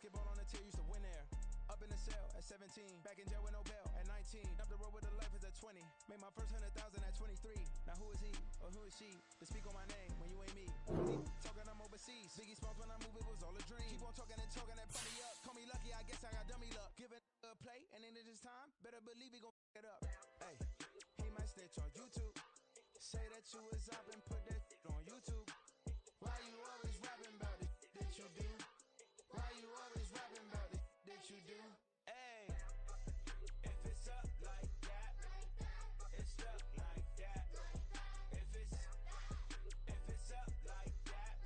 Basketball on the tier, used to win there. Up in the cell at 17, back in jail with no bail at 19. Up the road with the life is at 20. Made my first 100,000 at 23. Now who is he or who is she to speak on my name when you ain't me? Talking I'm overseas. Biggie Smalls when I move it was all a dream. Keep on talking and talking and pump me up. Call me lucky, I guess I got dummy luck. Give it a play and then it's time. Better believe he gon' it up. Hey, he might snitch on YouTube. Say that you was up and put that on YouTube. Why you always rapping about it that you do? Why you always rapping about it that you do? Hey, if it's up like that, it's stuck like that. If it's up like that,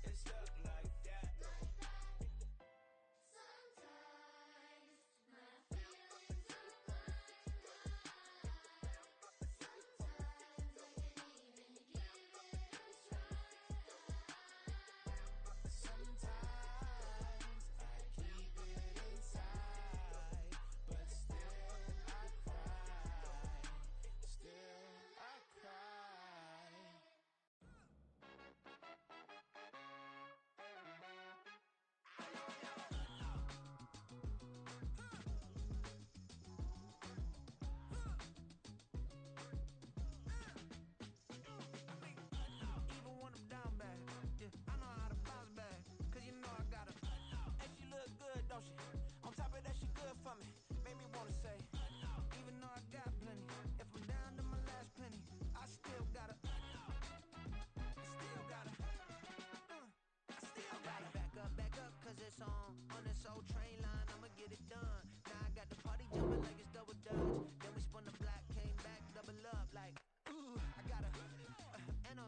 it's stuck like that. Sometimes my feelings are blind. Sometimes I can't even give it a try. Sometimes I keep it inside, but still I cry. Still I cry. Even when I'm down bad, yeah, I know how to bounce back. Cause you know I got her. And she look good, don't she? On top of that, she good for me. Made me wanna say, even though I got plenty, if I'm down to my last penny, I still gotta, I still gotta, I still gotta. Back up, cause it's on this old train line, I'ma get it done. Now I got the party jumping like it's double dutch. Then we spun the block, came back, double up like, ooh, I got her, and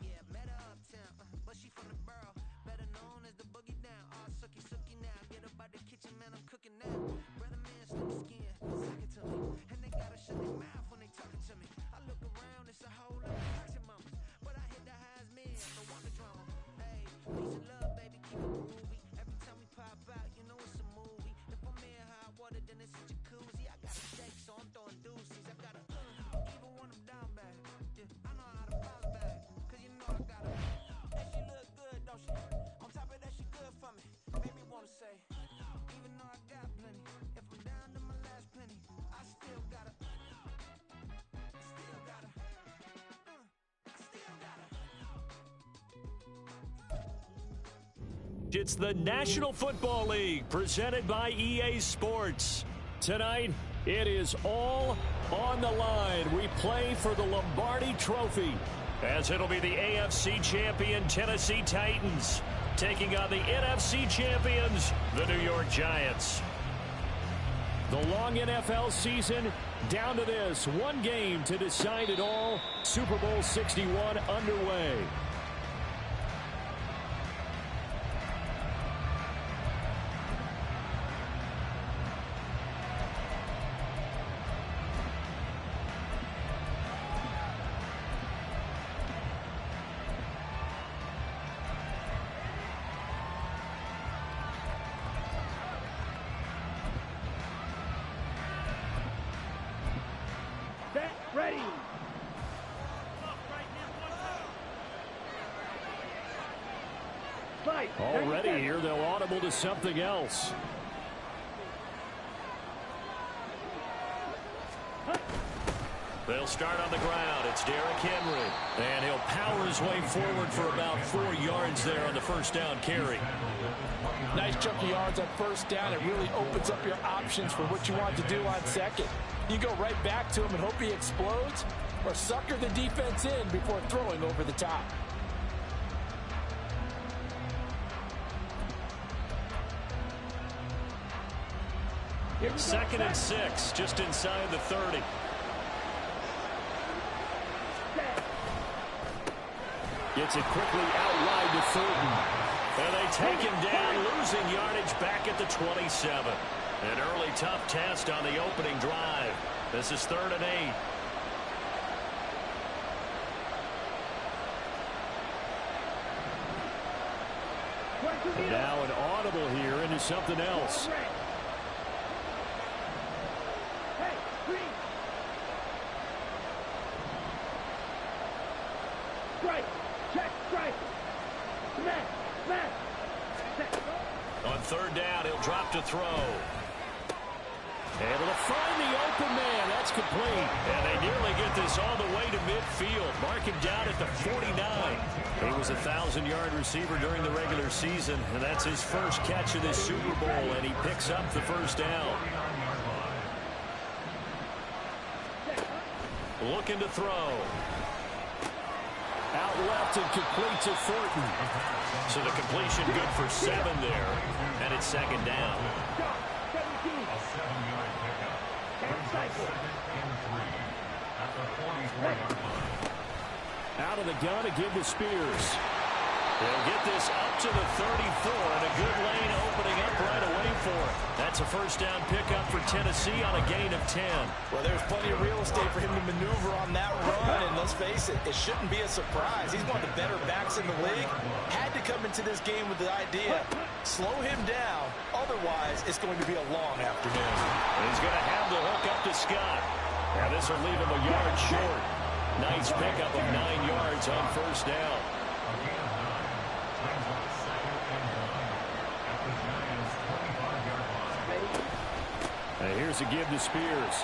yeah, met her uptown, but she from the borough, better known as the boogie down. All sookie now, get up out the kitchen, man, I'm cooking now. Brother man, slick skin, suck it to me, and they gotta shut their mouth when they talking to me. I look around, it's a whole lot of hurting mamas, but I hit the highs, man, no wonder drama. Hey, peace and love, baby, keep it groovy. Every time we pop out, you know it's a movie. If I'm in hot water, then it's a jacuzzi. I got a shake, so I'm throwing deuces. I got a even when I'm down bad, yeah, I know how to bounce back. Cause you know I got her. And she look good, don't she? On top of that, she good for me. Made me wanna say, even though I got plenty, if I'm down to my last penny, I still gotta, I still gotta, I still gotta. It's the National Football League presented by EA Sports. Tonight, it is all on the line. We play for the Lombardi Trophy, as it'll be the AFC champion Tennessee Titans taking on the NFC champions, the New York Giants. The long NFL season down to this. One game to decide it all. Super Bowl 61 underway. Ready. Already here, they'll audible to something else. They'll start on the ground. It's Derrick Henry. And he'll power his way forward for about 4 yards there on the first down carry. Nice chunk of yards on first down. It really opens up your options for what you want to do on second. You go right back to him and hope he explodes, or sucker the defense in before throwing over the top. Second and 6, just inside the 30. Gets it quickly out wide to Fulton. And they take him down, losing yardage back at the 27. An early tough test on the opening drive. This is 3rd and 8. And now an audible here into something else. On throw. Able to find the open man. That's complete. And they nearly get this all the way to midfield. Mark him down at the 49. He was a 1,000-yard receiver during the regular season, and that's his first catch of this Super Bowl, and he picks up the first down. Looking to throw. Out left and complete to Thornton. So the completion good for 7 there, and it's second down. Out of the gun to give to Spears. They'll get this up to the 34, and a good lane opening up right away for it. That's a first down pickup for Tennessee on a gain of 10. Well, there's plenty of real estate for him to maneuver on that run, and let's face it, it shouldn't be a surprise. He's one of the better backs in the league. Had to come into this game with the idea, slow him down, otherwise it's going to be a long afternoon. He's going to have the hook up to Scott. Now this will leave him a yard short. Nice pickup of 9 yards on first down. And here's a give to Spears.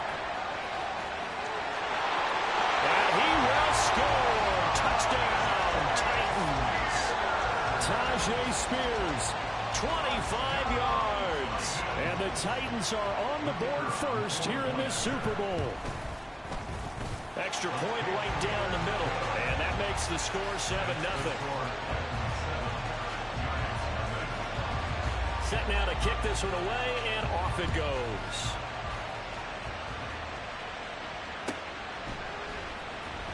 And he will score. Touchdown, Titans. Tajay Spears, 25 yards. And the Titans are on the board first here in this Super Bowl. Extra point right down the middle. And that makes the score 7-0. Set now to kick this one away, and off it goes.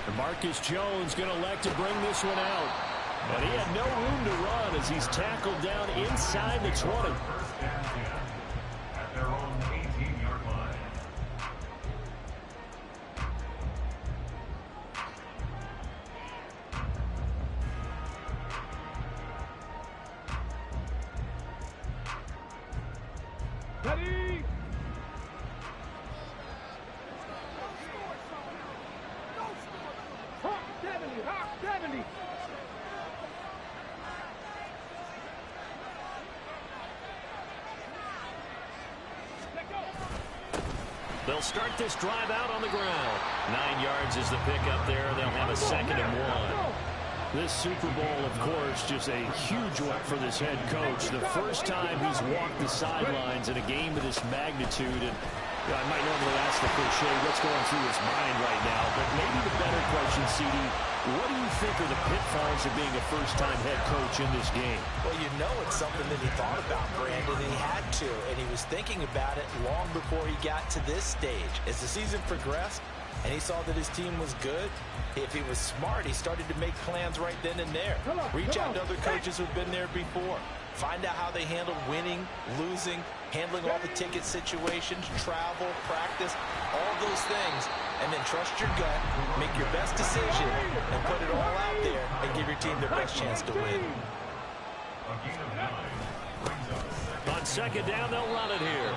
And Marcus Jones going to elect to bring this one out. But he had no room to run as he's tackled down inside the 20. At their own 18-yard line. Ready? Hawk 70, Hawk 70. They'll start this drive out on the ground. 9 yards is the pickup there. They'll have a 2nd and 1. This Super Bowl, of course, just a huge one for this head coach. The first time he's walked the sidelines in a game of this magnitude. And I might normally ask the cliche, what's going through his mind right now? But maybe the better question, CD, what do you think are the pitfalls of being a first-time head coach in this game? Well, you know it's something that he thought about, Brandon. He had to, and he was thinking about it long before he got to this stage. As the season progressed, and he saw that his team was good, if he was smart, he started to make plans right then and there. Reach out to other coaches who've been there before. Find out how they handle winning, losing, handling all the ticket situations, travel, practice, all those things. And then trust your gut, make your best decision, and put it all out there and give your team their best chance to win. On second down, they'll run it here.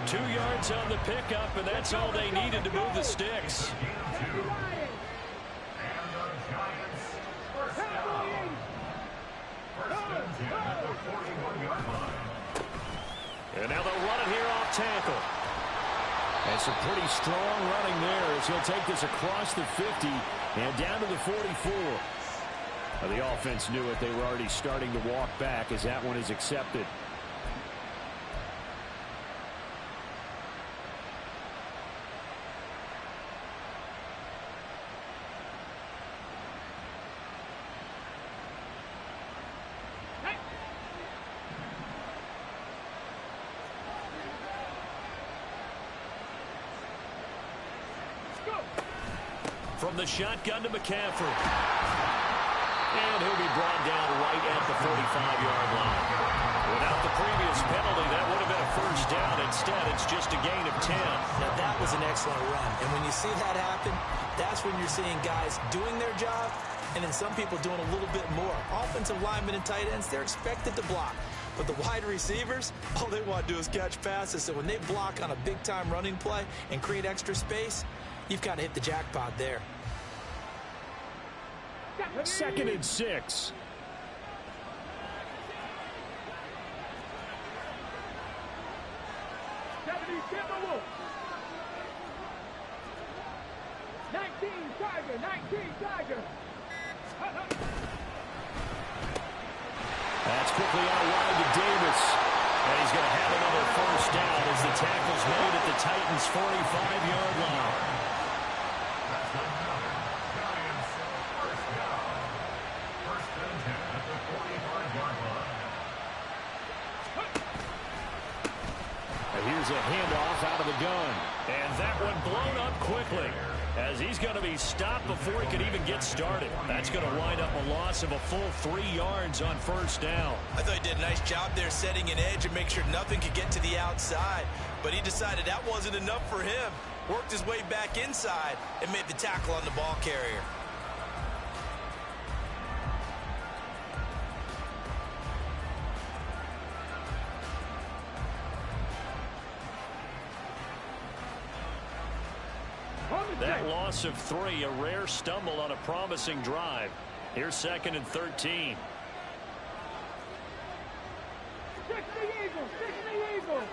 2 yards on the pickup, and that's all they needed to move the sticks. And now they'll run it here off tackle. And some pretty strong running there as he'll take this across the 50 and down to the 44. Now the offense knew it. They were already starting to walk back as that one is accepted. From the shotgun to McCaffrey. And he'll be brought down right at the 45-yard line. Without the previous penalty, that would have been a first down. Instead, it's just a gain of 10. Now, that was an excellent run. And when you see that happen, that's when you're seeing guys doing their job and then some people doing a little bit more. Offensive linemen and tight ends, they're expected to block. But the wide receivers, all they want to do is catch passes. So when they block on a big-time running play and create extra space, you've kind of hit the jackpot there. 2nd and 6. 70, Timberwolves. 19, Tiger, 19, Tiger. That's quickly out wide to Davis. And he's going to have another first down as the tackle's made at the Titans' 45-yard line. Here's a handoff out of the gun. And that one blown up quickly as he's going to be stopped before he could even get started. That's going to wind up a loss of a full 3 yards on first down. I thought he did a nice job there setting an edge and make sure nothing could get to the outside. But he decided that wasn't enough for him. Worked his way back inside and made the tackle on the ball carrier. That loss of 3, a rare stumble on a promising drive. Here's 2nd and 13. 60 Eagles, 60 Eagles.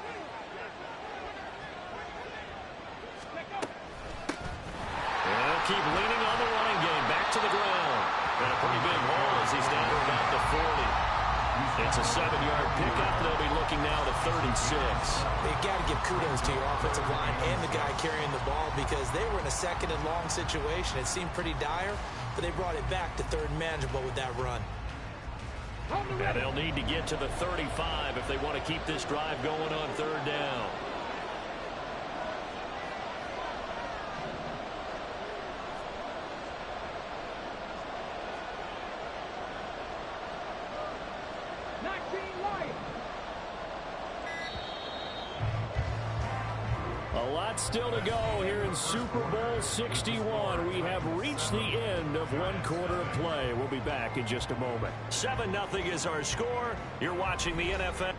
They'll keep leaning on the running game. Back to the ground. And a pretty big hole as he's down to about the 40. It's a 7-yard pickup. They'll be looking now to 36. You got to give kudos to your offensive line and the guy carrying the ball because they were in a 2nd and long situation. It seemed pretty dire, but they brought it back to 3rd and manageable with that run. And they'll need to get to the 35 if they want to keep this drive going on 3rd down. A lot still to go here in Super Bowl 61. We have reached the end of one quarter of play. We'll be back in just a moment. 7-0 is our score. You're watching the NFL.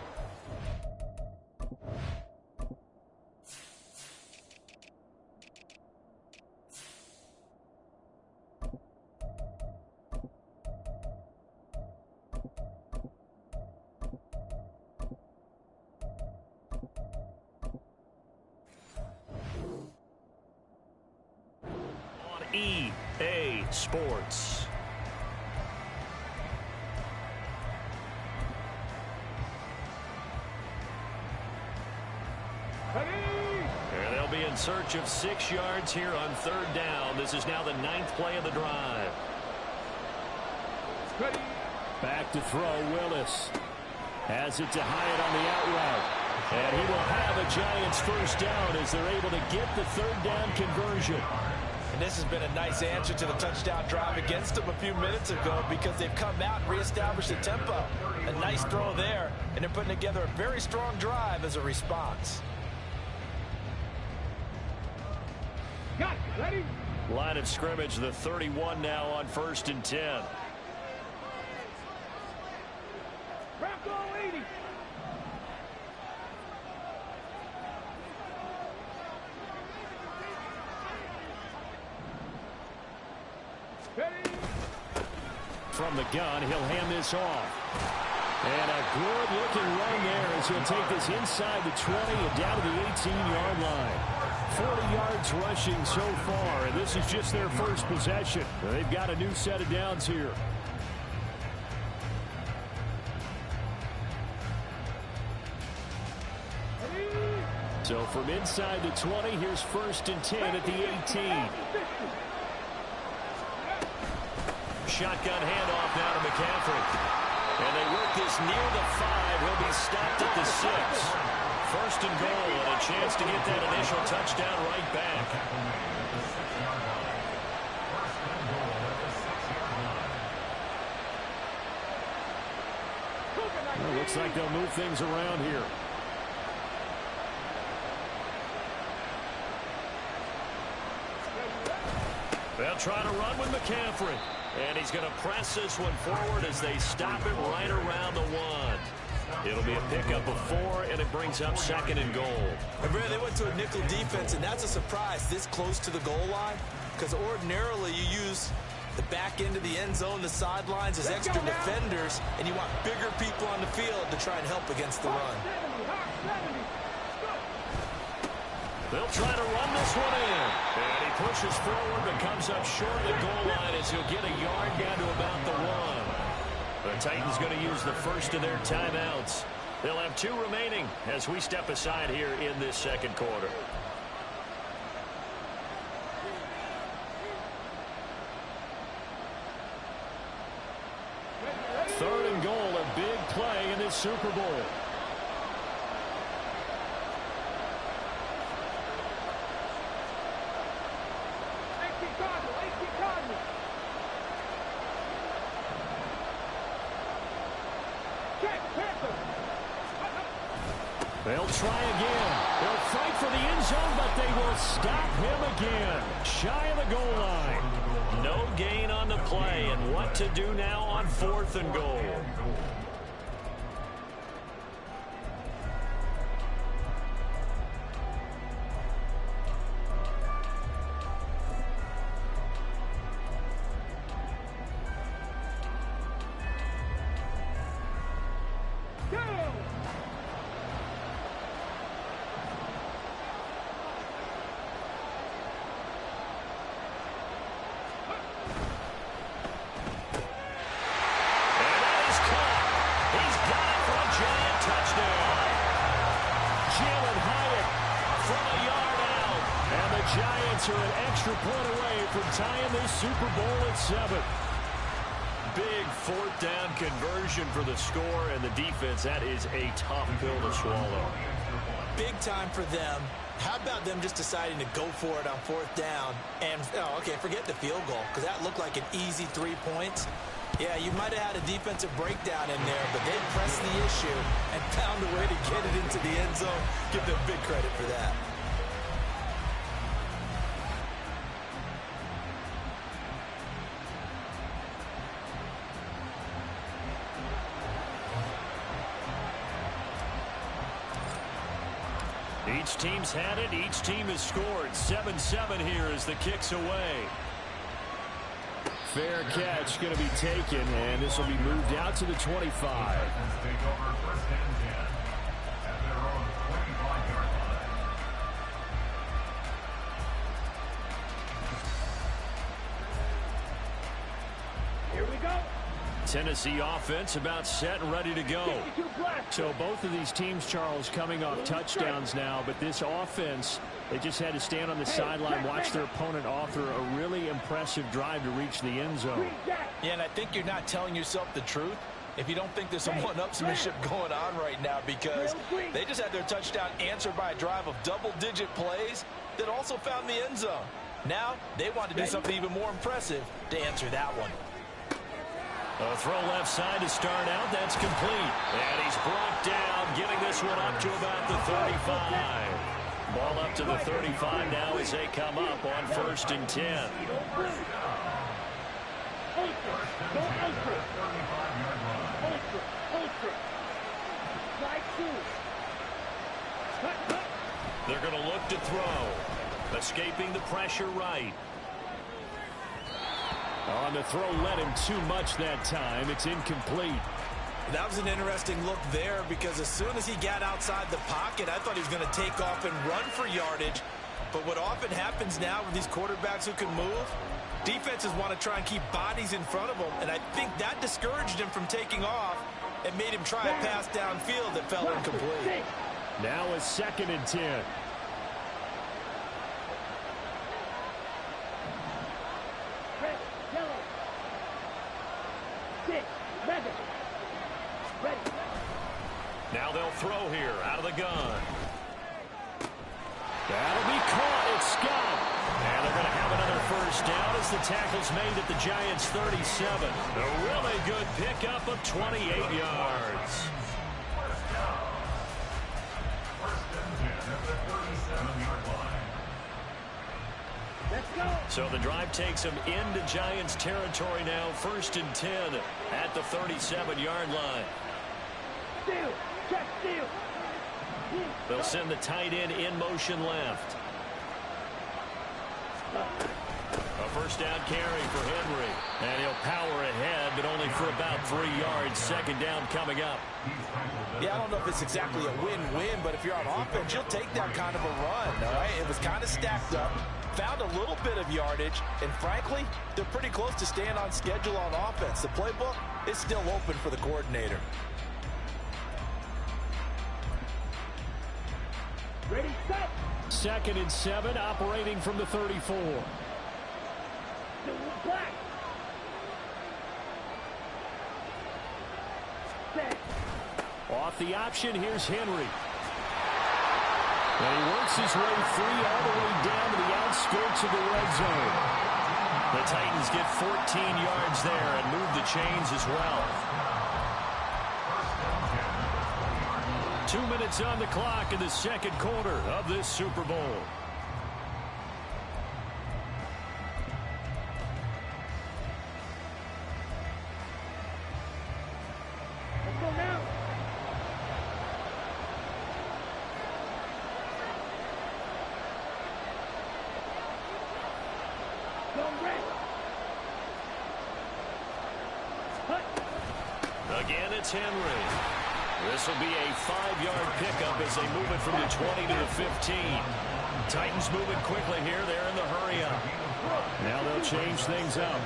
EA Sports. And they'll be in search of 6 yards here on 3rd down. This is now the 9th play of the drive. Back to throw, Willis. Has it to Hyatt on the out route. And he will have a Giants first down as they're able to get the 3rd down conversion. And this has been a nice answer to the touchdown drive against them a few minutes ago because they've come out and reestablished the tempo. A nice throw there, and they're putting together a very strong drive as a response. Got it. Ready? Line of scrimmage, the 31 now on 1st and 10. Bronco 80. From the gun, he'll hand this off. And a good-looking run there as he'll take this inside the 20 and down to the 18-yard line. 40 yards rushing so far, and this is just their first possession. They've got a new set of downs here. So from inside the 20, here's 1st and 10 at the 18. Shotgun handoff now to McCaffrey. And they work this near the 5. He'll be stopped at the 6. 1st and goal and a chance to get that initial touchdown right back. Well, looks like they'll move things around here. They'll try to run with McCaffrey. And he's going to press this one forward as they stop it right around the 1. It'll be a pickup of 4, and it brings up 2nd and goal. And really, they went to a nickel defense, and that's a surprise this close to the goal line because ordinarily you use the back end of the end zone, the sidelines as extra defenders, and you want bigger people on the field to try and help against the run. They'll try to run this one in. And he pushes forward but comes up short of the goal line as he'll get a yard down to about the 1. The Titans going to use the first of their timeouts. They'll have 2 remaining as we step aside here in this second quarter. Third and goal, a big play in this Super Bowl. They'll try again. They'll fight for the end zone, but they will stop him again. Shy of the goal line. No gain on the play, and what to do now on 4th and goal. Giants are an extra point away from tying this Super Bowl at 7. Big 4th down conversion for the score, and the defense, that is a tough pill to swallow. Big time for them. How about them just deciding to go for it on 4th down? And, forget the field goal, because that looked like an easy 3 points. Yeah, you might have had a defensive breakdown in there, but they pressed the issue and found a way to get it into the end zone. Give them big credit for that. Each team's had it. Each team has scored. 7-7 here as the kick's away. Fair catch going to be taken, and this will be moved out to the 25. Here we go. Tennessee offense about set and ready to go. So both of these teams, Charles, coming off touchdowns now, but this offense, they just had to stand on the sideline, watch their opponent author a really impressive drive to reach the end zone. Yeah, and I think you're not telling yourself the truth if you don't think there's some one-upsmanship going on right now, because they just had their touchdown answered by a drive of double-digit plays that also found the end zone. Now they want to do something even more impressive to answer that one. A throw left side to start out. That's complete. And he's brought down, getting this one up to about the 35. Ball up to the 35 now as they come up on 1st and 10. They're going to look to throw. Escaping the pressure right. On the throw, led him too much that time. It's incomplete. That was an interesting look there, because as soon as he got outside the pocket, I thought he was going to take off and run for yardage. But what often happens now with these quarterbacks who can move, defenses want to try and keep bodies in front of them, and I think that discouraged him from taking off and made him try a pass downfield that fell incomplete. Now a 2nd and 10. Now they'll throw here out of the gun. That'll be caught. It's Scott. And they're going to have another 1st down as the tackle's made at the Giants' 37. A really good pickup of 28 yards. So the drive takes them into Giants territory now. 1st and 10 at the 37-yard line. They'll send the tight end in motion left. A first down carry for Henry. And he'll power ahead, but only for about 3 yards. Second down coming up. Yeah, I don't know if it's exactly a win-win, but if you're on offense, you'll take that kind of a run, all right? It was kind of stacked up, found a little bit of yardage, and frankly, they're pretty close to staying on schedule on offense. The playbook is still open for the coordinator. Ready, set. 2nd and 7, operating from the 34. Black. Set. Off the option, here's Henry. And he works his way free all the way down to the outskirts of the red zone. The Titans get 14 yards there and move the chains as well. 2 minutes on the clock in the second quarter of this Super Bowl. Let's go now. Go red. Hut. Again, it's Henry. This will be a 5-yard pickup as they move it from the 20 to the 15. Titans moving quickly here. They're in the hurry up. Now they'll change things up.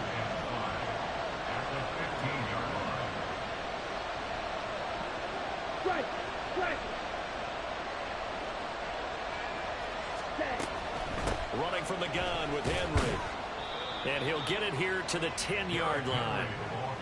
Strike. Strike. Set. Running from the gun with Henry. And he'll get it here to the 10-yard line.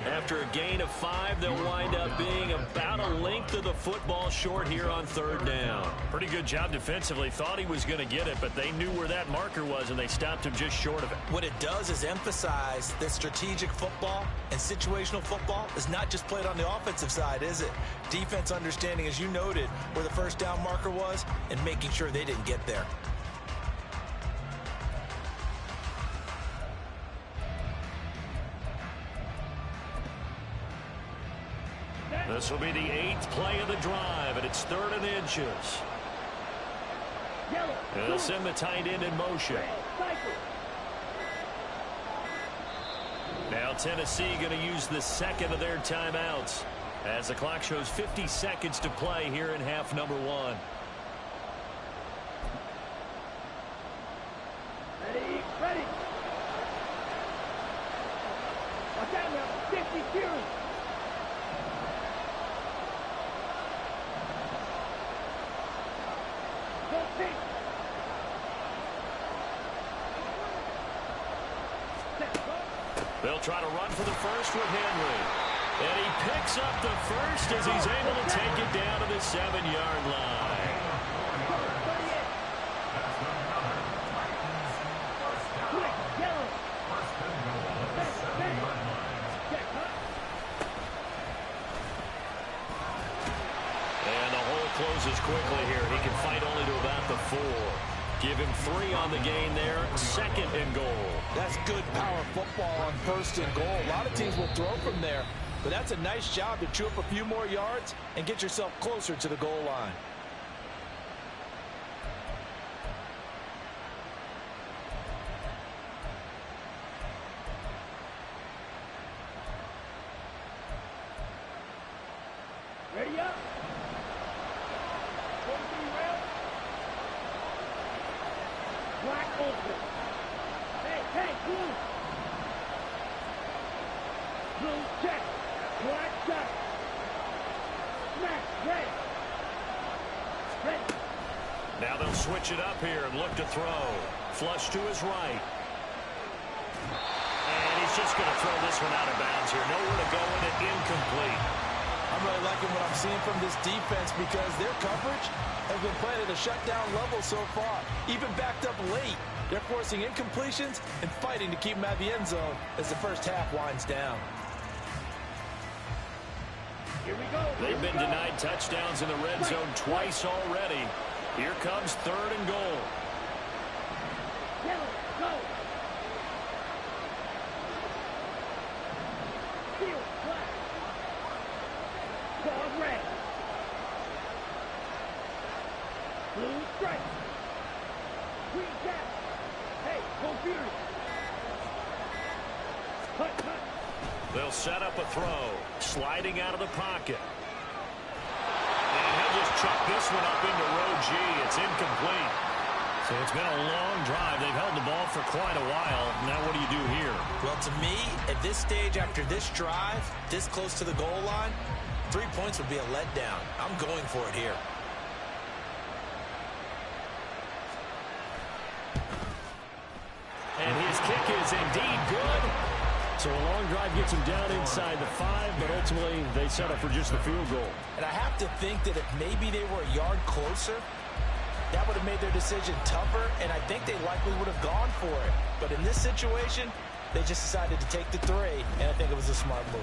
After a gain of 5, they'll wind up being about a length of the football short here on 3rd down. Pretty good job defensively. Thought he was going to get it, but they knew where that marker was, and they stopped him just short of it. What it does is emphasize that strategic football and situational football is not just played on the offensive side, is it? Defense understanding, as you noted, where the first down marker was and making sure they didn't get there. This will be the 8th play of the drive, and it's 3rd and inches. Yellow. They'll send the tight end in motion. Cycle. Now Tennessee going to use the 2nd of their timeouts as the clock shows 50 seconds to play here in half number 1. Ready. Ready. Watch out now. 50 series. They'll try to run for the first with Henry. And he picks up the first as he's able to take it down to the 7-yard line. And the hole closes quickly here. He can fight only to about the 4. Give him 3 on the gain there. 2nd and goal. That's good power football on 1st and goal. A lot of teams will throw from there, but that's a nice job to chew up a few more yards and get yourself closer to the goal line. Ready up. Black open. Hey, blue. Blue check. Black check. Smack, red. Red. Now they'll switch it up here and look to throw. Flush to his right. And he's just going to throw this one out of bounds here. Nowhere to go with it. Incomplete. I'm really liking what I'm seeing from this defense because their coverage has been playing at a shutdown level so far. Even backed up late, they're forcing incompletions and fighting to keep them out of the end zone as the first half winds down. Here we go. They've been denied touchdowns in the red zone twice already. Here comes 3rd and goal. Yellow, go. Field, black. Ball, red. Blue, strike. Green, cap. Hey, go Fury. They'll set up a throw. Sliding out of the pocket. And he'll just chuck this one up into row G. It's incomplete. So it's been a long drive. They've held the ball for quite a while. Now what do you do here? Well, to me, at this stage after this drive, this close to the goal line, 3 points would be a letdown. I'm going for it here. And his kick is indeed good. So a long drive gets him down inside the 5, but ultimately they settle for just the field goal. And I have to think that if maybe they were a yard closer, that would have made their decision tougher, and I think they likely would have gone for it. But in this situation, they just decided to take the 3, and I think it was a smart move.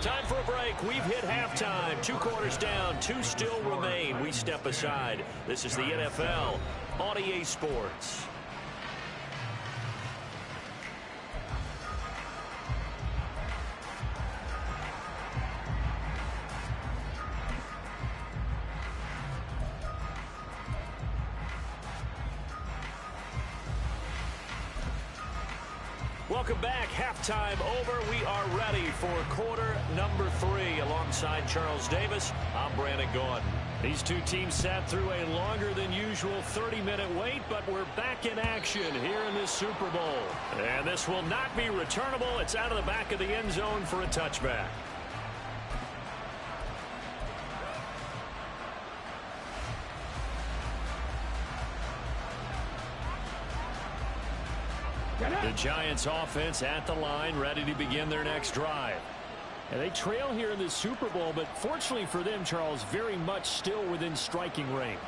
Time for a break. We've hit halftime. 2 quarters down. 2 still remain. We step aside. This is the NFL on EA Sports. Welcome back. Halftime over. We are ready for quarter number 3. Alongside Charles Davis, I'm Brandon Gaudin. These two teams sat through a longer than usual 30-minute wait, but we're back in action here in this Super Bowl. And this will not be returnable. It's out of the back of the end zone for a touchback. The Giants offense at the line, ready to begin their next drive. And they trail here in this Super Bowl, but fortunately for them, Charles, very much still within striking range.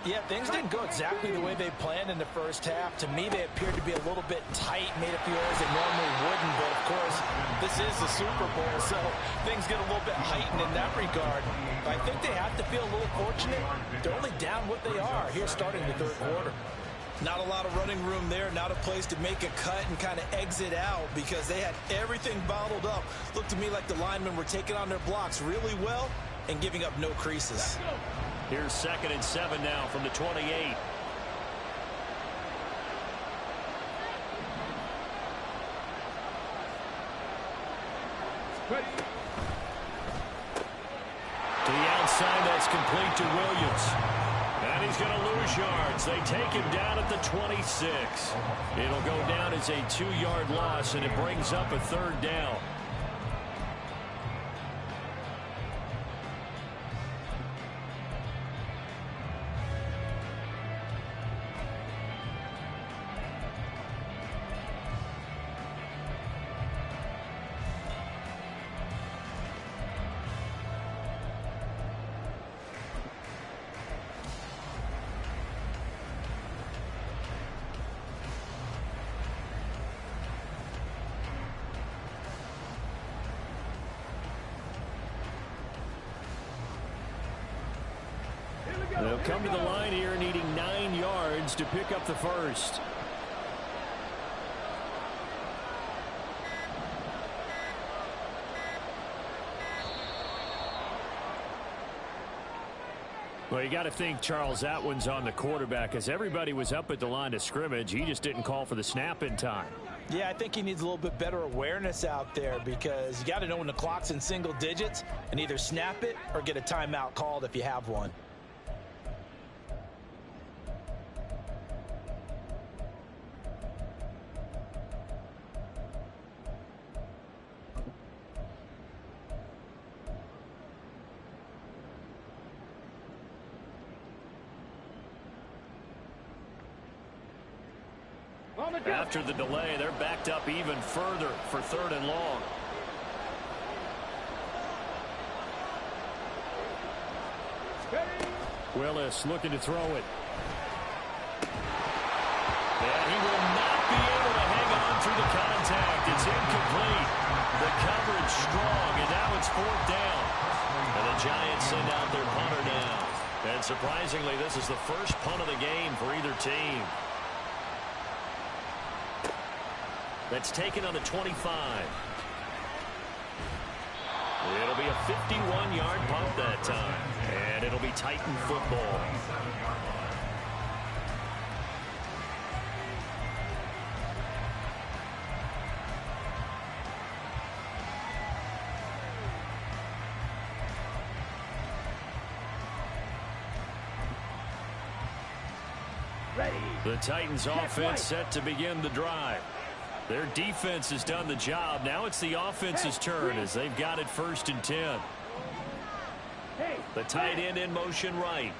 Yeah, things didn't go exactly the way they planned in the first half. To me, they appeared to be a little bit tight, made a few errors they normally wouldn't. But, of course, this is the Super Bowl, so things get a little bit heightened in that regard. I think they have to feel a little fortunate. They're only down what they are here starting the third quarter. Not a lot of running room there, not a place to make a cut and kind of exit out because they had everything bottled up. Looked to me like the linemen were taking on their blocks really well and giving up no creases. Here's 2nd and 7 now from the 28. To the outside, that's complete to Williams. And he's going to lose yards. They take him down at the 26. It'll go down as a 2-yard loss, and it brings up a 3rd down. They'll come to the line here needing 9 yards to pick up the first. Well, you got to think, Charles, that one's on the quarterback as everybody was up at the line of scrimmage. He just didn't call for the snap in time. Yeah, I think he needs a little bit better awareness out there because you got to know when the clock's in single digits and either snap it or get a timeout called if you have one. After the delay, they're backed up even further for 3rd and long. Willis looking to throw it. And he will not be able to hang on through the contact. It's incomplete. The coverage strong, and now it's 4th down. And the Giants send out their punter now. And surprisingly, this is the first punt of the game for either team. That's taken on the 25. It'll be a 51-yard punt that time. And it'll be Titan football. Ready. The Titans offense set to begin the drive. Their defense has done the job. Now it's the offense's turn as they've got it 1st and 10. Hey. The tight end in motion right.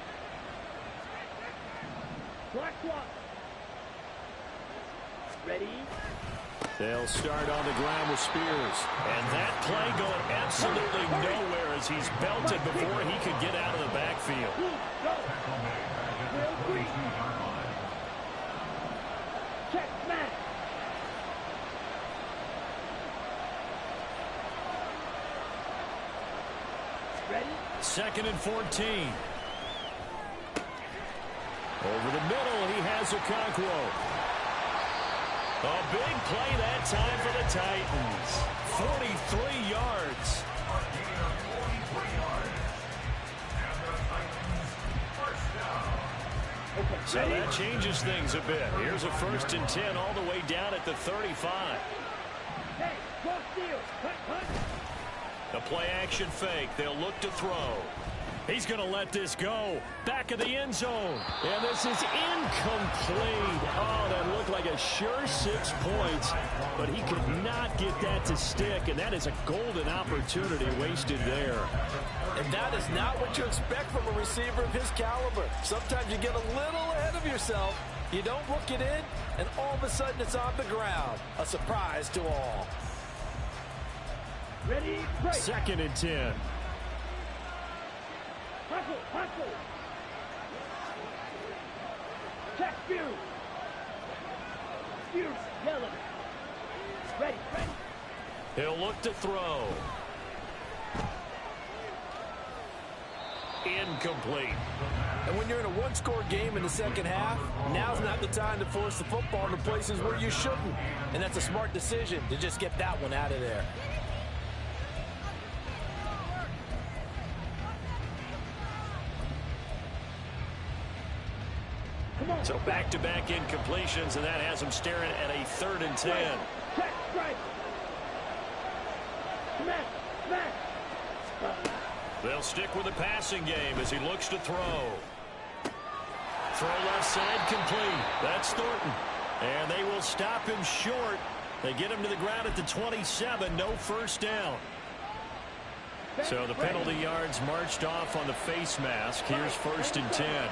Block. Ready. They'll start on the ground with Spears. And that play going absolutely nowhere as he's belted before he could get out of the backfield. Go. Will Green. Check smash. Ready. 2nd and 14. Over the middle, he has Okonkwo. A big play that time for the Titans. 43 yards. So that changes things a bit. Here's a 1st and 10 all the way down at the 35. Hey, cross field. Cut. A play action fake. They'll look to throw. He's going to let this go. Back of the end zone. And this is incomplete. Oh, that looked like a sure 6 points. But he could not get that to stick. And that is a golden opportunity wasted there. And that is not what you expect from a receiver of his caliber. Sometimes you get a little ahead of yourself. You don't look it in, and all of a sudden it's on the ground. A surprise to all. Ready. Break. 2nd and 10. Hustle. Check Spears. Yellow. Ready. He'll look to throw. Incomplete. And when you're in a one-score game in the second half, now's not the time to force the football into places where you shouldn't. And that's a smart decision to just get that one out of there. So back-to-back incompletions, and that has him staring at a 3rd and 10. Check, strike. Smash. They'll stick with the passing game as he looks to throw. Throw left side complete. That's Thornton. And they will stop him short. They get him to the ground at the 27. No 1st down. So the penalty yards marched off on the face mask. Here's 1st and 10.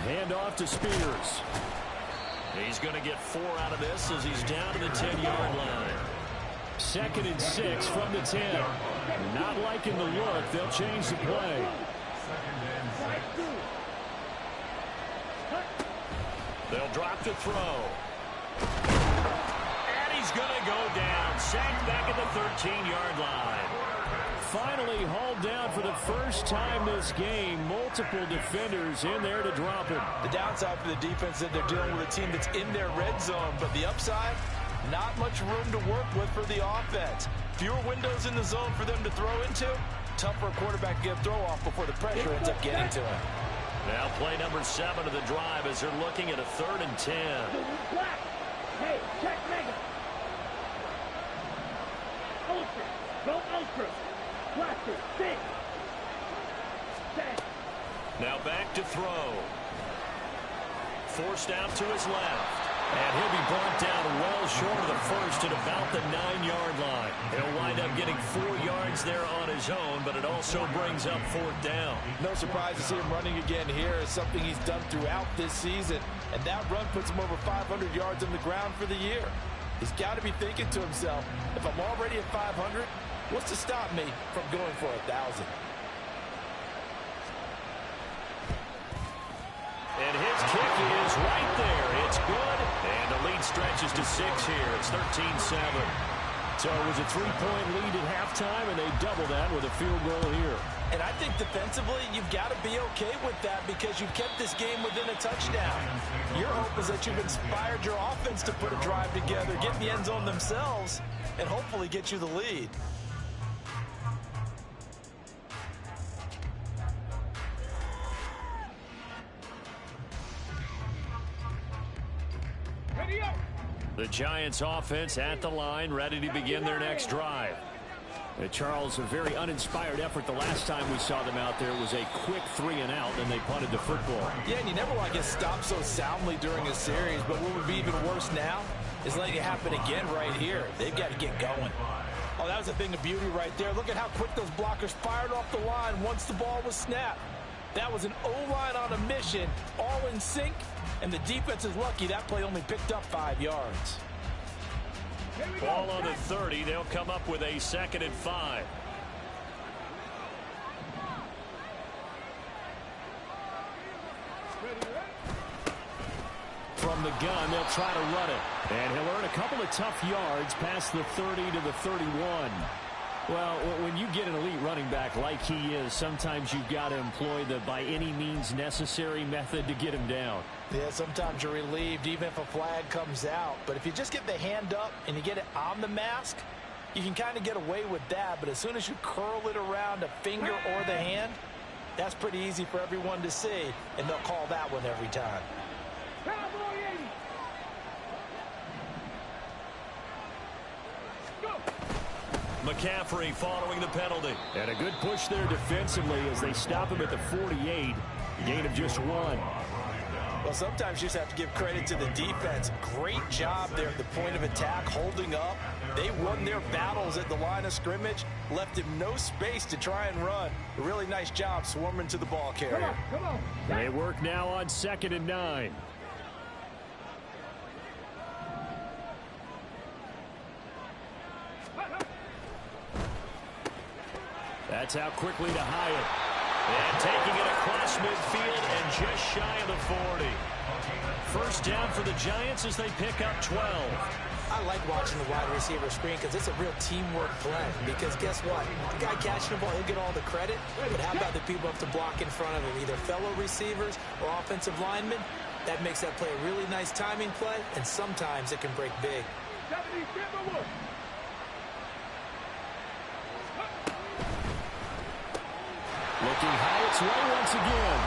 Hand off to Spears. He's going to get 4 out of this as he's down to the 10-yard line. 2nd and 6 from the 10. Not liking the look. They'll change the play. They'll drop to throw. And he's going to go down. Sacked back at the 13-yard line. Finally hauled down for the first time this game. Multiple defenders in there to drop him. The downside for the defense is that they're dealing with a team that's in their red zone, but the upside, not much room to work with for the offense. Fewer windows in the zone for them to throw into. Tough for a quarterback to get a throw off before the pressure ends up getting to him. Now play number 7 of the drive as they're looking at a 3rd and 10. Black. Hey, check mega. Ultra. Go ultra. Blaster. 6. 10. Now back to throw. Forced out to his left. And he'll be brought down well short of the 1st at about the 9-yard line. He'll wind up getting 4 yards there on his own, but it also brings up 4th down. No surprise to see him running again here. It's something he's done throughout this season. And that run puts him over 500 yards on the ground for the year. He's got to be thinking to himself, if I'm already at 500, what's to stop me from going for 1,000? And his kick is right there. It's good. And the lead stretches to 6 here. It's 13-7. So it was a 3-point lead at halftime, and they double that with a field goal here. And I think defensively, you've got to be okay with that because you've kept this game within a touchdown. Your hope is that you've inspired your offense to put a drive together, get in the end zone themselves, and hopefully get you the lead. The Giants offense at the line, ready to begin their next drive. Charles, a very uninspired effort the last time we saw them out there. It was a quick 3-and-out, and they punted the football. Yeah, and you never want to get stopped so soundly during a series, but what would be even worse now is letting it happen again right here. They've got to get going. Oh, that was a thing of beauty right there. Look at how quick those blockers fired off the line once the ball was snapped. That was an O-line on a mission, all in sync, and the defense is lucky that play only picked up 5 yards. Ball on the 30. They'll come up with a 2nd and 5. From the gun, they'll try to run it. And he'll earn a couple of tough yards past the 30 to the 31. Well, when you get an elite running back like he is, sometimes you've got to employ the by any means necessary method to get him down. Yeah, sometimes you're relieved even if a flag comes out. But if you just get the hand up and you get it on the mask, you can kind of get away with that. But as soon as you curl it around a finger or the hand, that's pretty easy for everyone to see, and they'll call that one every time. McCaffrey following the penalty. And a good push there defensively as they stop him at the 48. Gain of just 1. Well, sometimes you just have to give credit to the defense. Great job there at the point of attack, holding up. They won their battles at the line of scrimmage, left him no space to try and run. A really nice job swarming to the ball carrier. Come on. They work now on 2nd and 9. That's out quickly to Hyatt. And taking it across midfield and just shy of the 40. First down for the Giants as they pick up 12. I like watching the wide receiver screen because it's a real teamwork play. Because guess what? The guy catching the ball, he'll get all the credit. But how about the people have to block in front of him, either fellow receivers or offensive linemen? That makes that play a really nice timing play, and sometimes it can break big. Looking Hyatt's way once again.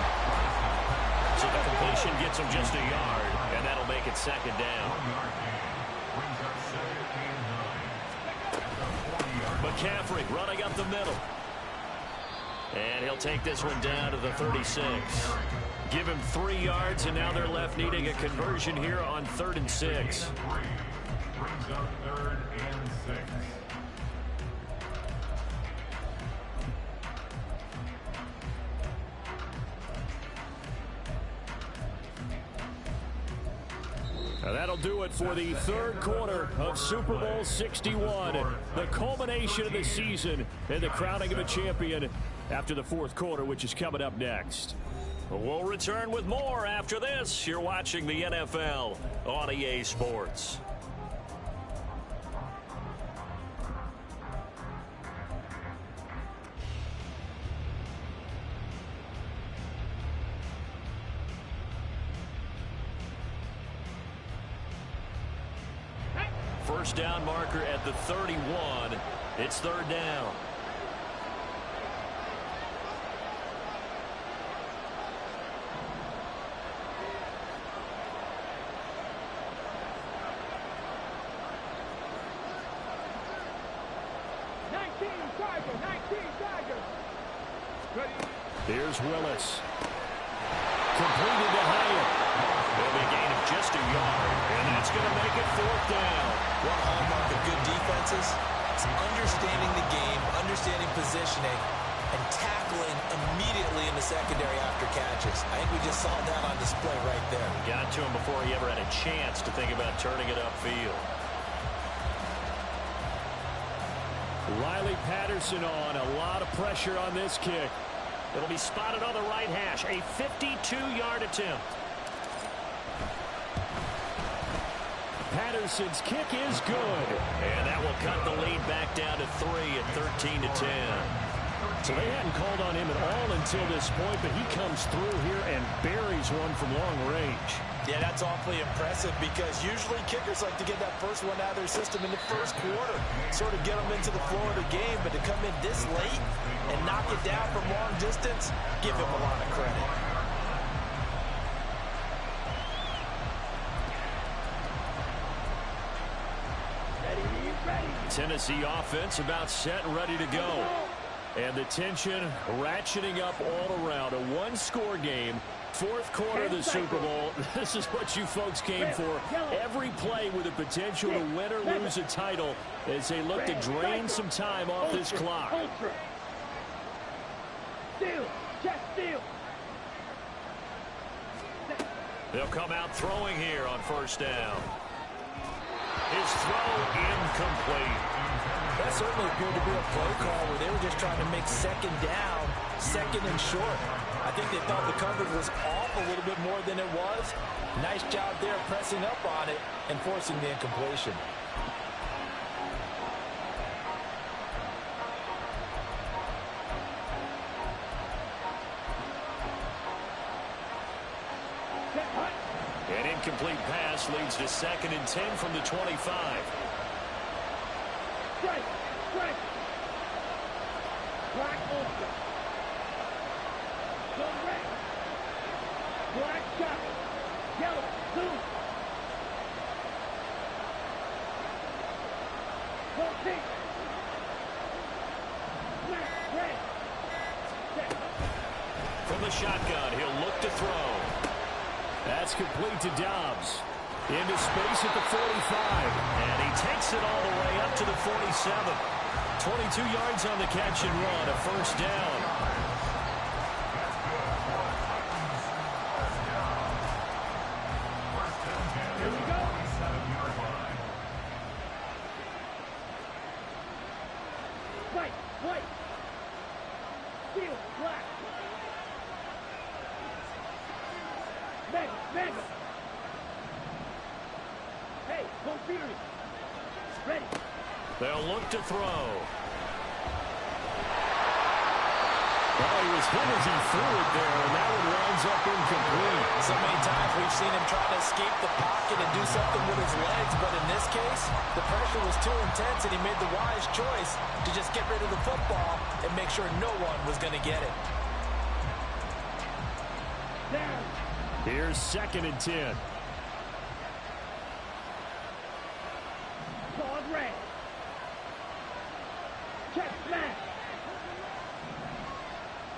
So the completion gets him just a yard, and that'll make it 2nd down. McCaffrey running up the middle. And he'll take this one down to the 36. Give him 3 yards, and now they're left needing a conversion here on 3rd and 6. Brings up 3rd and 6. Now that'll do it for the 3rd quarter of Super Bowl 61. The culmination of the season and the crowning of a champion after the 4th quarter, which is coming up next. We'll return with more after this. You're watching the NFL on EA Sports. First down marker at the 31. It's 3rd down. Here's Willis. Completed to Hyatt. There'll be a gain of just a yard, and that's going to make it 4th down. One hallmark of good defenses is understanding the game, understanding positioning, and tackling immediately in the secondary after catches. I think we just saw that on display right there. Got to him before he ever had a chance to think about turning it upfield. Riley Patterson on. A lot of pressure on this kick. It'll be spotted on the right hash. A 52-yard attempt. Patterson's kick is good. And that will cut the lead back down to 3 at 13 to 10. So they hadn't called on him at all until this point, but he comes through here and buries one from long range. Yeah, that's awfully impressive because usually kickers like to get that first one out of their system in the 1st quarter, sort of get them into the flow of the game, but to come in this late and knock it down from long distance, give him a lot of credit. Ready. Tennessee offense about set and ready to go. And the tension ratcheting up all around. A one-score game, fourth quarter of the Super Bowl. This is what you folks came for. Every play with the potential to win or lose a title as they look to drain some time off this clock. Steal, check, steal. They'll come out throwing here on first down. His throw incomplete. That certainly appeared to be a play call where they were just trying to make second down, second and short. I think they thought the coverage was off a little bit more than it was. Nice job there pressing up on it and forcing the incompletion. An incomplete pass leads to 2nd and 10 from the 25. Strike, strike. Black ultra. Go red. Black shot. Yellow, blue. Go pink. Black, red. Set. From the shotgun, he'll look to throw. That's complete to Dobbs. Into space at the 45. And he takes it all the way up to the 47. 22 yards on the catch and run, a first down. Here we go. White, white. Steel, black. Mega, mega. Hey, go Fury. Ready. They'll look to throw. Well, he was hit as he threw it there, and that one winds up incomplete. So many times we've seen him try to escape the pocket and do something with his legs, but in this case, the pressure was too intense, and he made the wise choice to just get rid of the football and make sure no one was going to get it. Down. Here's 2nd and 10. Solid red. Check smash.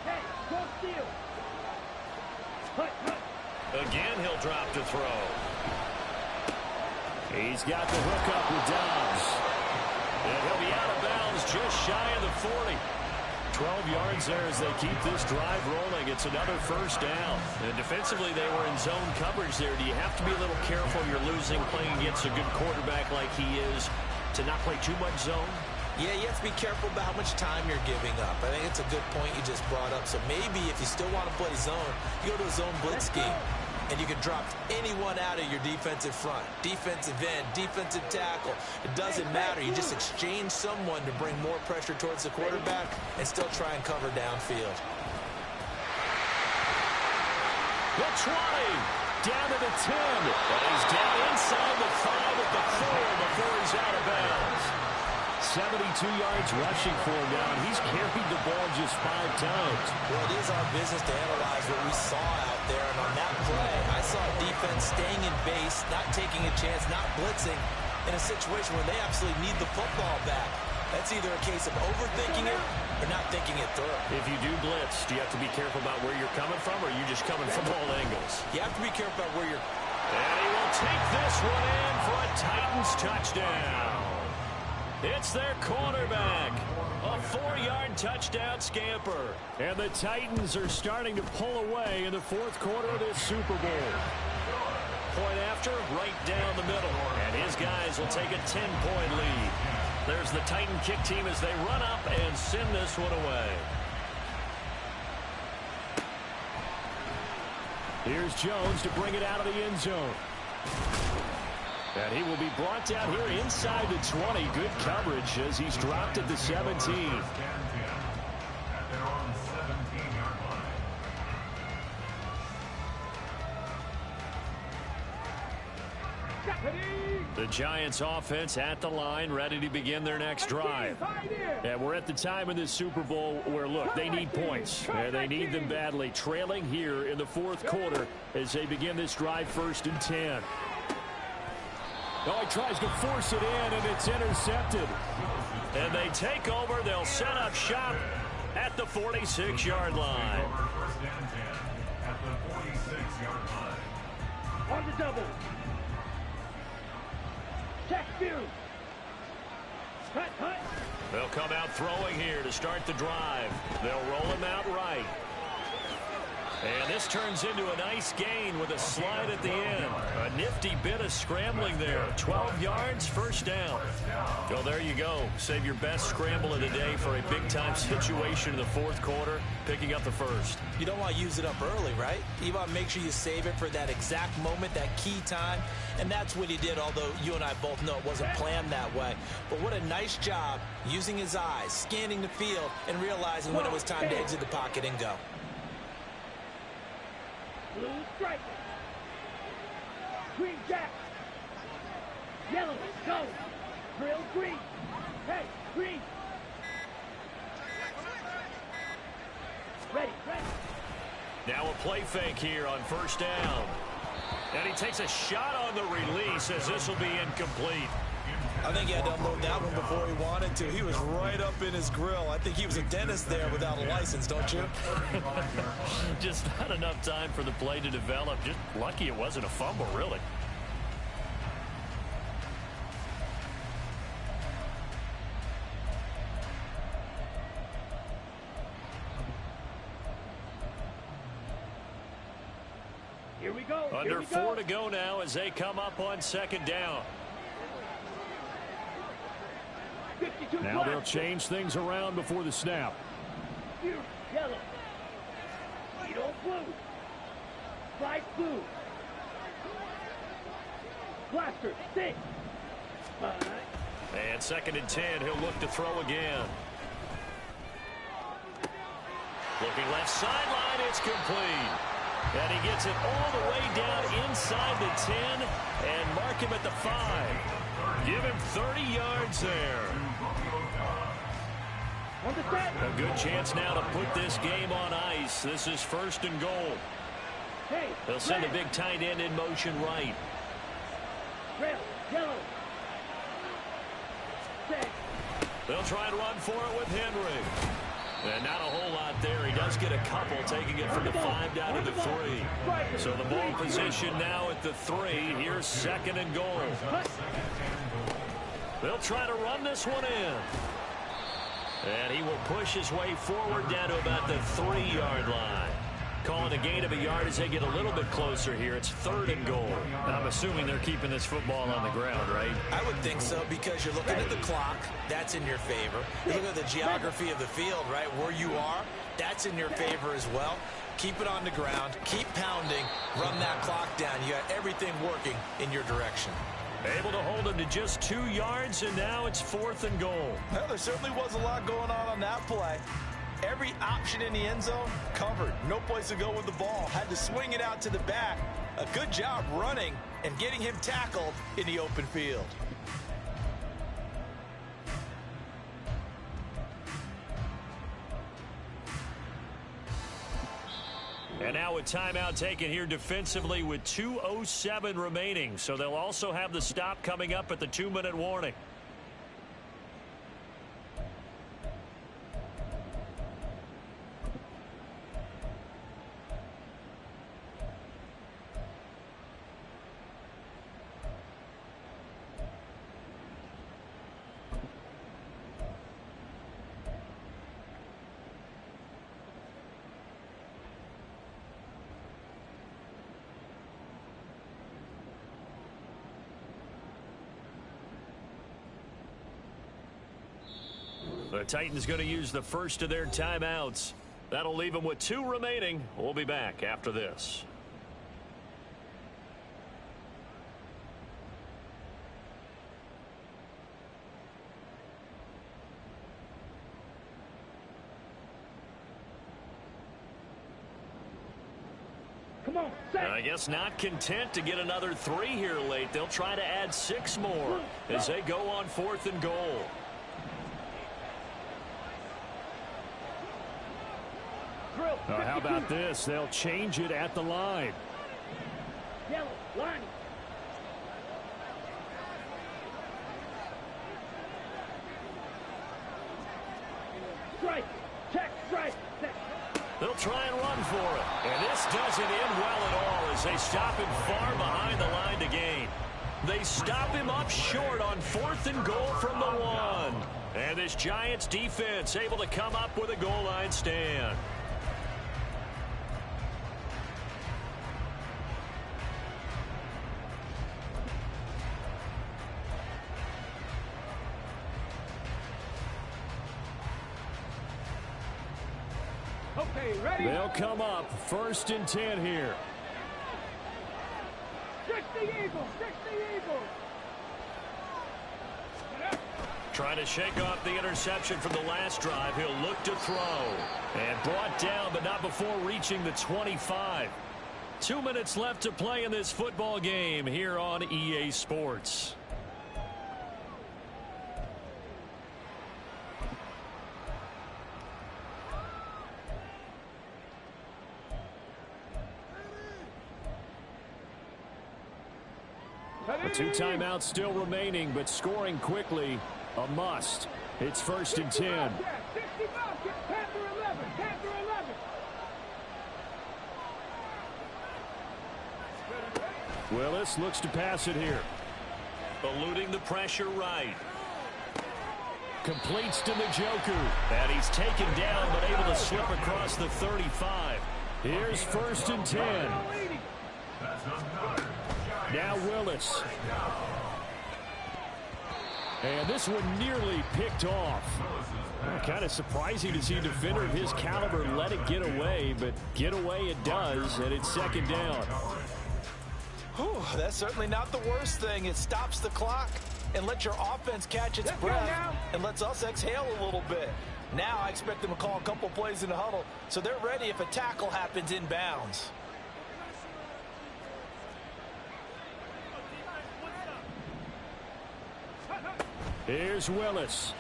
Hey, go steal. Hut, hut. Again, he'll drop to throw. He's got the hook up with Dobbs. And he'll be out of bounds just shy of the 40. 12 yards there as they keep this drive rolling. It's another first down. And defensively, they were in zone coverage there. Do you have to be a little careful? You're losing playing against a good quarterback like he is to not play too much zone? Yeah, you have to be careful about how much time you're giving up. I think it's a good point you just brought up. So maybe if you still want to play zone, you go to a zone blitz scheme. And you can drop anyone out of your defensive front. Defensive end, defensive tackle. It doesn't matter. You just exchange someone to bring more pressure towards the quarterback and still try and cover downfield. The 20. Down to the 10. And he's down inside the 5 at the 4 before he's out of bounds. 72 yards rushing for him now, and he's carried the ball just 5 times. Well, it is our business to analyze what we saw out there, and on that play, I saw a defense staying in base, not taking a chance, not blitzing, in a situation where they absolutely need the football back. That's either a case of overthinking it or not thinking it through. If you do blitz, do you have to be careful about where you're coming from, or are you just coming from all angles? You have to be careful about where you're... And he will take this one in for a Titans touchdown. It's their quarterback. A 4-yard touchdown scamper. And the Titans are starting to pull away in the 4th quarter of this Super Bowl. Point after, right down the middle. And his guys will take a 10-point lead. There's the Titan kick team as they run up and send this one away. Here's Jones to bring it out of the end zone. And he will be brought down here inside the 20. Good coverage as he's dropped at the 17. At their own 17-yard line. The Giants offense at the line, ready to begin their next drive. And we're at the time in this Super Bowl where, look, they need points. And they need them badly. Trailing here in the 4th quarter as they begin this drive 1st and 10. Oh, he tries to force it in, and it's intercepted. And they take over. They'll set up shop at the 46-yard line. First and 10 at the 46-yard line. On the double. Check view. Cut. They'll come out throwing here to start the drive. They'll roll him out right. And this turns into a nice gain with a slide at the end. A nifty bit of scrambling there. 12 yards, first down. Well, there you go. Save your best scramble of the day for a big-time situation in the fourth quarter, picking up the first. You don't want to use it up early, right? You want to make sure you save it for that exact moment, that key time. And that's what he did, although you and I both know it wasn't planned that way. But what a nice job using his eyes, scanning the field, and realizing when it was time to exit the pocket and go. Blue striker. Green jack. Yellow, go. Drill green. Hey, green. Ready. Now a play fake here on first down. And he takes a shot on the release as this will be incomplete. I think he had to unload that one before he wanted to. He was right up in his grill. I think he was a dentist there without a license, don't you? Just not enough time for the play to develop. Just lucky it wasn't a fumble, really. Here we go. Under 4 to go now as they come up on second down. Now they'll change things around before the snap. Yellow. Beetle blue. Bright blue. Blaster, 6. And second and 10, he'll look to throw again. Looking left sideline, it's complete. And he gets it all the way down inside the 10 and mark him at the 5. Give him 30 yards there. A good chance now to put this game on ice. This is first and goal. They'll send a big tight end in motion right. Yellow. They'll try and run for it with Henry. And not a whole lot there. He does get a couple, taking it from the 5 down to the 3. So the ball position now at the 3. Here's second and goal. They'll try to run this one in. And he will push his way forward down to about the 3-yard line. Calling a gain of a yard as they get a little bit closer here. It's third and goal. I'm assuming they're keeping this football on the ground, right? I would think so, because you're looking at the clock. That's in your favor. You look at the geography of the field, right? Where you are, that's in your favor as well. Keep it on the ground. Keep pounding. Run that clock down. You got everything working in your direction. Able to hold him to just 2 yards, and now it's fourth and goal. Well, there certainly was a lot going on that play. Every option in the end zone covered. No place to go with the ball. Had to swing it out to the back. A good job running and getting him tackled in the open field. And now a timeout taken here defensively with 2:07 remaining. So they'll also have the stop coming up at the 2-minute warning. The Titans going to use the first of their timeouts. That'll leave them with 2 remaining. We'll be back after this. Come on, I guess not content to get another 3 here late. They'll try to add 6 more as they go on fourth and goal. How about this? They'll change it at the line. Yellow, line. They'll try and run for it. And this doesn't end well at all as they stop him far behind the line to gain. They stop him up short on 4th and goal from the 1. And this Giants defense able to come up with a goal line stand. Okay, ready? They'll come up 1st and 10 here. Stick the Eagles! Stick the Eagles! Trying to shake off the interception from the last drive. He'll look to throw. And brought down, but not before reaching the 25. 2 minutes left to play in this football game here on EA Sports. The 2 timeouts still remaining, but scoring quickly, a must. It's 1st and 10. Willis looks to pass it here. Eluding the pressure right. Completes to Njoku. And he's taken down, but able to slip across the 35. Here's 1st and 10. Now Willis. And this one nearly picked off. Kind of surprising to see a defender of his caliber let it get away, but get away it does, and it's 2nd down. Whew, that's certainly not the worst thing. It stops the clock and lets your offense catch its breath and lets us exhale a little bit. Now I expect them to call a couple plays in the huddle so they're ready if a tackle happens inbounds. Here's Willis.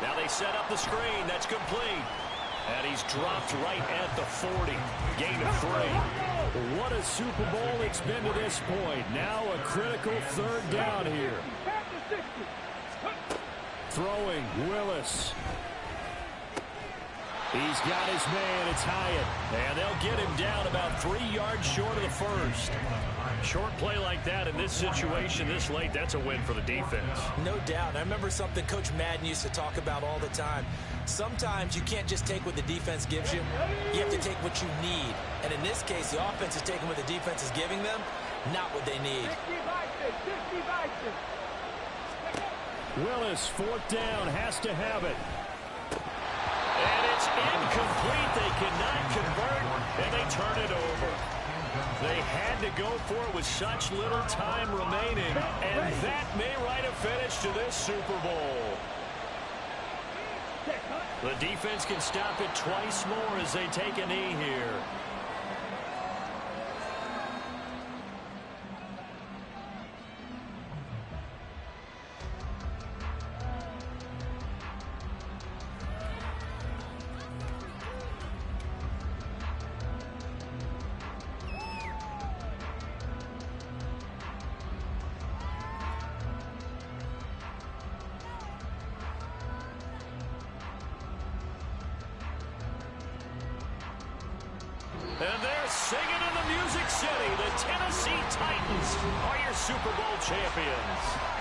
Now they set up the screen. That's complete. And he's dropped right at the 40. Gain of 3. What a Super Bowl it's been to this point. Now a critical 3rd down here. Throwing Willis. He's got his man. It's Hyatt. And they'll get him down about 3 yards short of the 1st. Short play like that in this situation this late, that's a win for the defense. No doubt. I remember something Coach Madden used to talk about all the time. Sometimes you can't just take what the defense gives you. You have to take what you need. And in this case, the offense is taking what the defense is giving them, not what they need. Willis, 4th down, has to have it. And it's incomplete. They cannot convert, and they turn it over. They had to go for it with such little time remaining, and that may write a finish to this Super Bowl. The defense can stop it twice more as they take a knee here. And they're singing in the Music City. The Tennessee Titans are your Super Bowl champions.